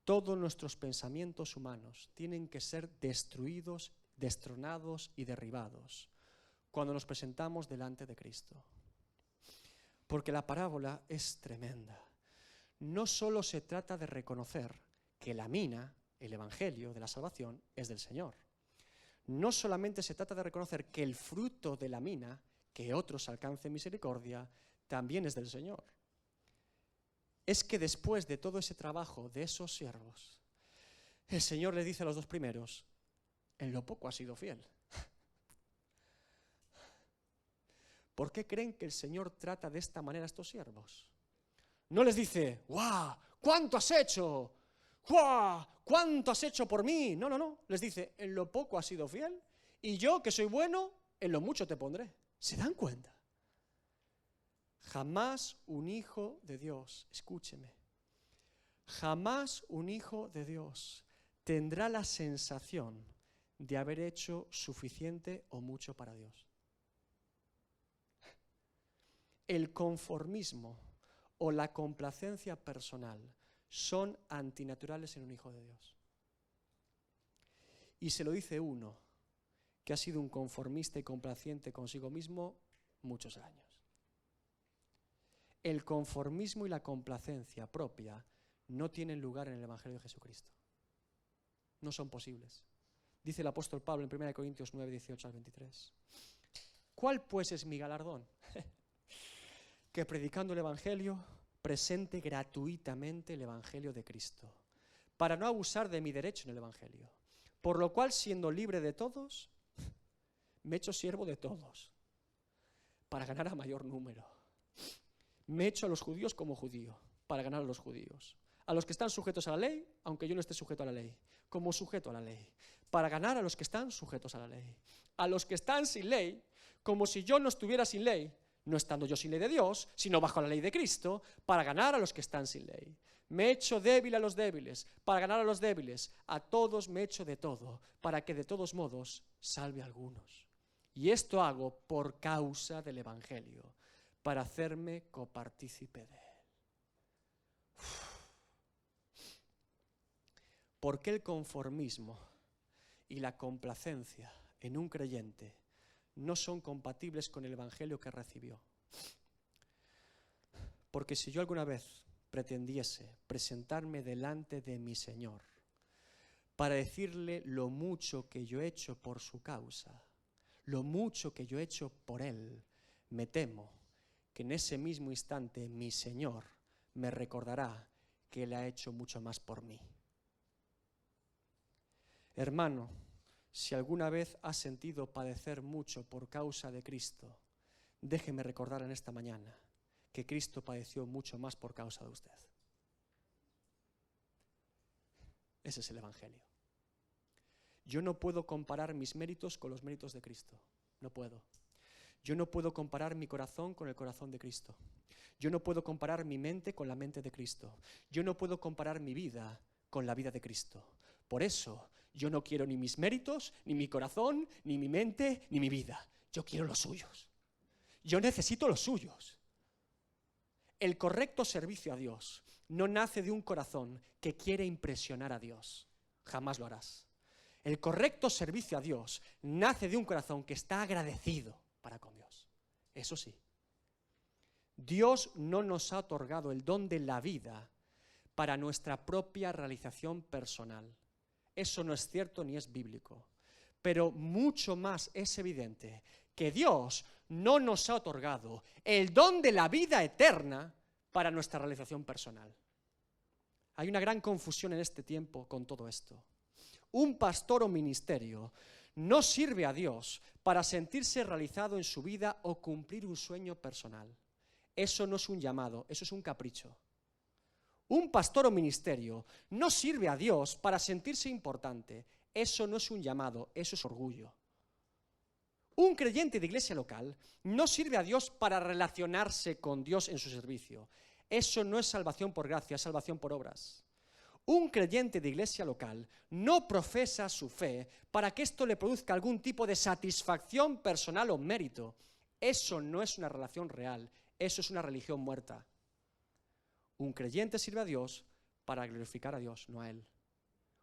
Todos nuestros pensamientos humanos tienen que ser destruidos, destronados y derribados cuando nos presentamos delante de Cristo. Porque la parábola es tremenda. No solo se trata de reconocer que la mina, el Evangelio de la salvación, es del Señor. No solamente se trata de reconocer que el fruto de la mina, que otros alcancen misericordia, también es del Señor. Es que después de todo ese trabajo de esos siervos, el Señor le dice a los dos primeros, en lo poco has sido fiel. ¿Por qué creen que el Señor trata de esta manera a estos siervos? No les dice, ¡guau! ¿Cuánto has hecho? ¡Guau! ¿Cuánto has hecho por mí? No, no, no. Les dice, en lo poco has sido fiel y yo, que soy bueno, en lo mucho te pondré. ¿Se dan cuenta? Jamás un hijo de Dios, escúcheme, jamás un hijo de Dios tendrá la sensación de haber hecho suficiente o mucho para Dios. El conformismo o la complacencia personal son antinaturales en un hijo de Dios. Y se lo dice uno que ha sido un conformista y complaciente consigo mismo muchos años. El conformismo y la complacencia propia no tienen lugar en el Evangelio de Jesucristo. No son posibles. Dice el apóstol Pablo en 1 Corintios 9, 18 al 23. ¿Cuál pues es mi galardón? Que predicando el Evangelio presente gratuitamente el Evangelio de Cristo, para no abusar de mi derecho en el Evangelio. Por lo cual, siendo libre de todos, me he hecho siervo de todos, para ganar a mayor número. Me he hecho a los judíos como judío, para ganar a los judíos. A los que están sujetos a la ley, aunque yo no esté sujeto a la ley, como sujeto a la ley, para ganar a los que están sujetos a la ley. A los que están sin ley, como si yo no estuviera sin ley, no estando yo sin ley de Dios, sino bajo la ley de Cristo, para ganar a los que están sin ley. Me he hecho débil a los débiles, para ganar a los débiles. A todos me he hecho de todo, para que de todos modos salve a algunos. Y esto hago por causa del Evangelio, para hacerme copartícipe de él. ¿Por qué el conformismo y la complacencia en un creyente no son compatibles con el Evangelio que recibió? Porque si yo alguna vez pretendiese presentarme delante de mi Señor para decirle lo mucho que yo he hecho por su causa, lo mucho que yo he hecho por Él, me temo que en ese mismo instante mi Señor me recordará que Él ha hecho mucho más por mí. Hermano, si alguna vez has sentido padecer mucho por causa de Cristo, déjeme recordar en esta mañana que Cristo padeció mucho más por causa de usted. Ese es el Evangelio. Yo no puedo comparar mis méritos con los méritos de Cristo. No puedo. Yo no puedo comparar mi corazón con el corazón de Cristo. Yo no puedo comparar mi mente con la mente de Cristo. Yo no puedo comparar mi vida con la vida de Cristo. Por eso, yo no quiero ni mis méritos, ni mi corazón, ni mi mente, ni mi vida. Yo quiero los suyos. Yo necesito los suyos. El correcto servicio a Dios no nace de un corazón que quiere impresionar a Dios. Jamás lo harás. El correcto servicio a Dios nace de un corazón que está agradecido para con Dios. Eso sí, Dios no nos ha otorgado el don de la vida para nuestra propia realización personal. Eso no es cierto ni es bíblico. Pero mucho más es evidente que Dios no nos ha otorgado el don de la vida eterna para nuestra realización personal. Hay una gran confusión en este tiempo con todo esto. Un pastor o ministerio no sirve a Dios para sentirse realizado en su vida o cumplir un sueño personal. Eso no es un llamado, eso es un capricho. Un pastor o ministerio no sirve a Dios para sentirse importante. Eso no es un llamado, eso es orgullo. Un creyente de iglesia local no sirve a Dios para relacionarse con Dios en su servicio. Eso no es salvación por gracia, es salvación por obras. Un creyente de iglesia local no profesa su fe para que esto le produzca algún tipo de satisfacción personal o mérito. Eso no es una relación real, eso es una religión muerta. Un creyente sirve a Dios para glorificar a Dios, no a Él.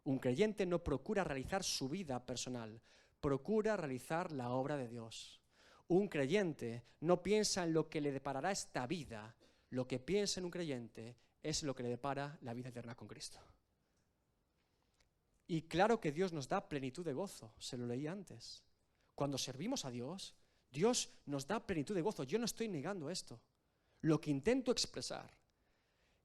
Un creyente no procura realizar su vida personal, procura realizar la obra de Dios. Un creyente no piensa en lo que le deparará esta vida, lo que piensa en un creyente es lo que le depara la vida eterna con Cristo. Y claro que Dios nos da plenitud de gozo, se lo leí antes. Cuando servimos a Dios, Dios nos da plenitud de gozo. Yo no estoy negando esto. Lo que intento expresar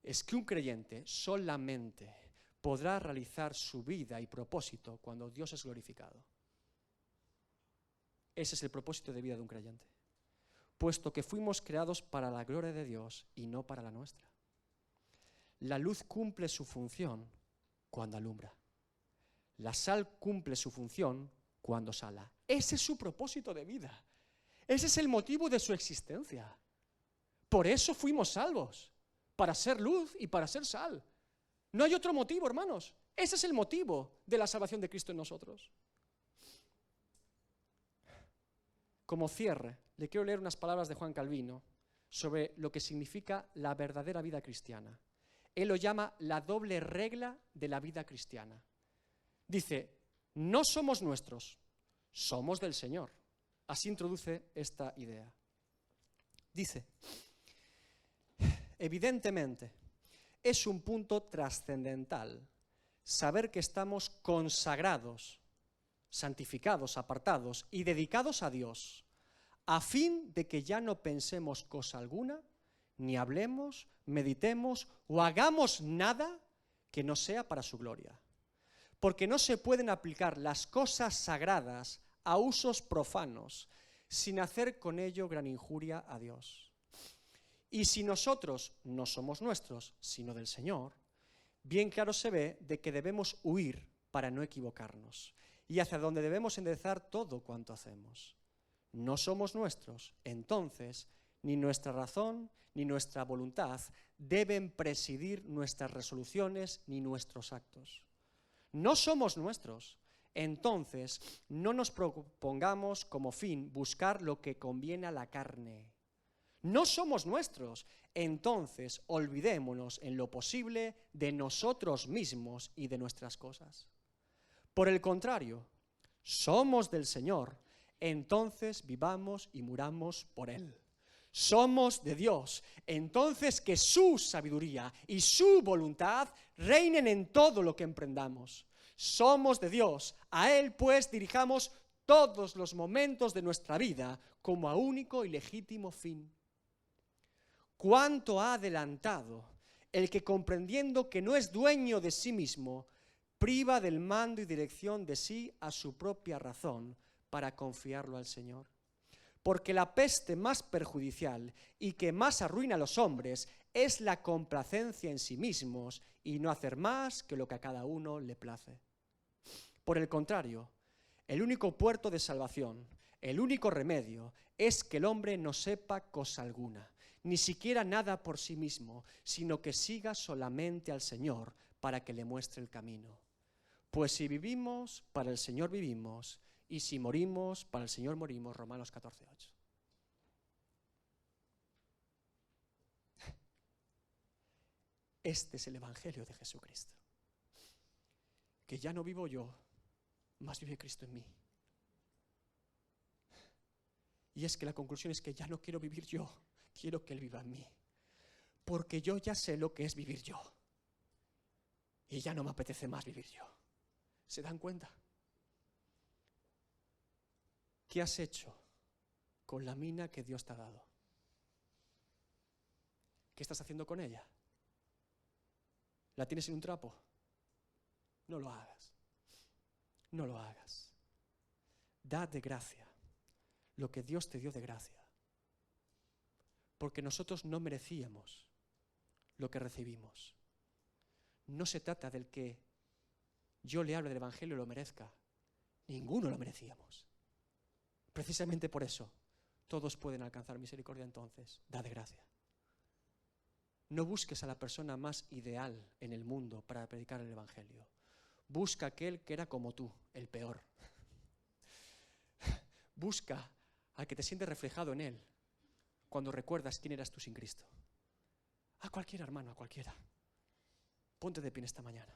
es que un creyente solamente podrá realizar su vida y propósito cuando Dios es glorificado. Ese es el propósito de vida de un creyente, puesto que fuimos creados para la gloria de Dios y no para la nuestra. La luz cumple su función cuando alumbra. La sal cumple su función cuando sala. Ese es su propósito de vida. Ese es el motivo de su existencia. Por eso fuimos salvos, para ser luz y para ser sal. No hay otro motivo, hermanos. Ese es el motivo de la salvación de Cristo en nosotros. Como cierre, le quiero leer unas palabras de Juan Calvino sobre lo que significa la verdadera vida cristiana. Él lo llama la doble regla de la vida cristiana. Dice, no somos nuestros, somos del Señor. Así introduce esta idea. Dice, evidentemente, es un punto trascendental saber que estamos consagrados, santificados, apartados y dedicados a Dios, a fin de que ya no pensemos cosa alguna, ni hablemos, meditemos o hagamos nada que no sea para su gloria. Porque no se pueden aplicar las cosas sagradas a usos profanos, sin hacer con ello gran injuria a Dios. Y si nosotros no somos nuestros, sino del Señor, bien claro se ve de que debemos huir para no equivocarnos, y hacia donde debemos enderezar todo cuanto hacemos. No somos nuestros, entonces ni nuestra razón, ni nuestra voluntad deben presidir nuestras resoluciones ni nuestros actos. No somos nuestros. Entonces, no nos propongamos como fin buscar lo que conviene a la carne. No somos nuestros. Entonces, olvidémonos en lo posible de nosotros mismos y de nuestras cosas. Por el contrario, somos del Señor. Entonces, vivamos y muramos por Él. Somos de Dios. Entonces, que su sabiduría y su voluntad reinen en todo lo que emprendamos. Somos de Dios. A Él, pues, dirijamos todos los momentos de nuestra vida como a único y legítimo fin. ¿Cuánto ha adelantado el que, comprendiendo que no es dueño de sí mismo, priva del mando y dirección de sí a su propia razón para confiarlo al Señor? Porque la peste más perjudicial y que más arruina a los hombres es la complacencia en sí mismos y no hacer más que lo que a cada uno le place. Por el contrario, el único puerto de salvación, el único remedio, es que el hombre no sepa cosa alguna, ni siquiera nada por sí mismo, sino que siga solamente al Señor para que le muestre el camino. Pues si vivimos, para el Señor vivimos, y si morimos, para el Señor morimos. Romanos 14:8. Este es el Evangelio de Jesucristo. Que ya no vivo yo, mas vive Cristo en mí. Y es que la conclusión es que ya no quiero vivir yo, quiero que Él viva en mí. Porque yo ya sé lo que es vivir yo. Y ya no me apetece más vivir yo. ¿Se dan cuenta? ¿Qué has hecho con la mina que Dios te ha dado? ¿Qué estás haciendo con ella? ¿La tienes en un trapo? No lo hagas. No lo hagas. Da de gracia lo que Dios te dio de gracia. Porque nosotros no merecíamos lo que recibimos. No se trata del que yo le hable del Evangelio y lo merezca. Ninguno lo merecíamos. Precisamente por eso, todos pueden alcanzar misericordia entonces. Da de gracia. No busques a la persona más ideal en el mundo para predicar el Evangelio. Busca a aquel que era como tú, el peor. Busca al que te sientes reflejado en él cuando recuerdas quién eras tú sin Cristo. A cualquiera, hermano, a cualquiera. Ponte de pie esta mañana.